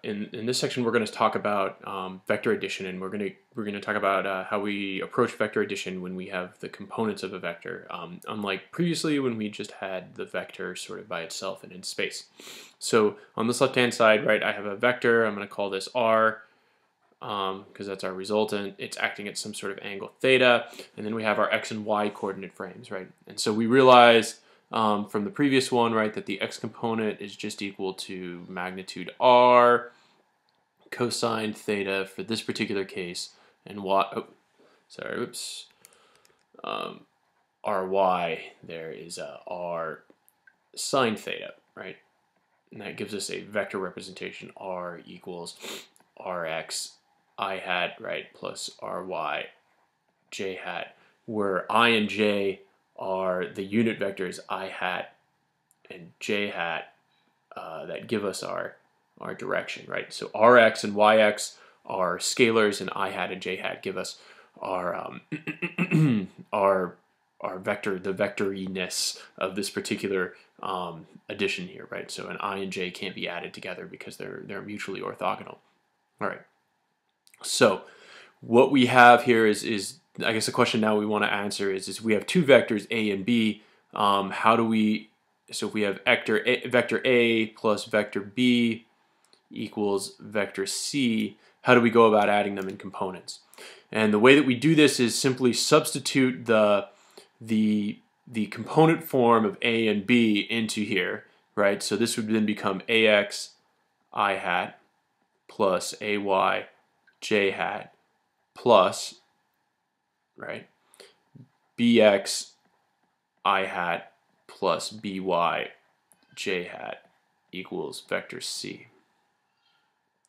in this section, we're going to talk about vector addition, and we're going to talk about how we approach vector addition when we have the components of a vector, unlike previously when we just had the vector sort of by itself and in space. So on this left-hand side, right, I have a vector. I'm going to call this R because that's our resultant. It's acting at some sort of angle theta, and then we have our x and y coordinate frames, right? And so we realize from the previous one, right, that the x component is just equal to magnitude r cosine theta for this particular case, and ry there is r sine theta, right? And that gives us a vector representation. R equals rx I hat, right, plus ry j hat, where I and j are the unit vectors I hat and j hat that give us our direction, right? So rx and yx are scalars, and I hat and j hat give us our our vector, the vectoriness of this particular addition here, right? So an I and j can't be added together because they're mutually orthogonal. All right. So what we have here is I guess the question now we want to answer is we have two vectors A and B. How do we? So if we have vector A plus vector B equals vector C, how do we go about adding them in components? And the way that we do this is simply substitute the component form of A and B into here, right? So this would then become AX I hat plus AY j hat plus, right, bx I hat plus by j hat equals vector C.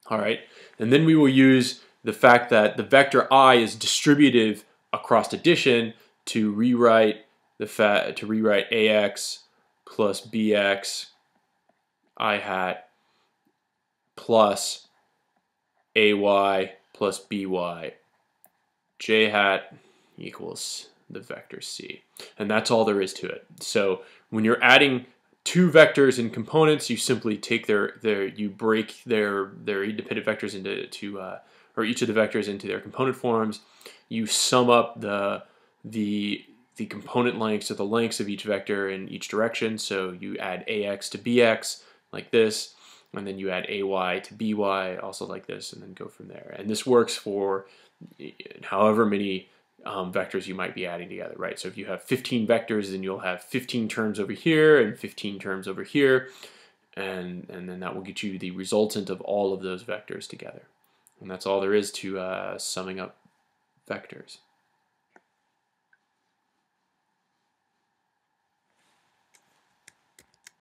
All right, and then we will use the fact that the vector I is distributive across addition to rewrite ax plus bx I hat plus ay plus by j hat equals the vector C. And that's all there is to it. So when you're adding two vectors in components, you simply take you break their independent vectors into or each of the vectors into their component forms. You sum up the component lengths, or the lengths of each vector in each direction. So you add ax to bx like this, and then you add ay to by also like this, and then go from there. And this works for however many vectors you might be adding together, right? So if you have 15 vectors, then you'll have 15 terms over here and 15 terms over here, and then that will get you the resultant of all of those vectors together. And that's all there is to summing up vectors.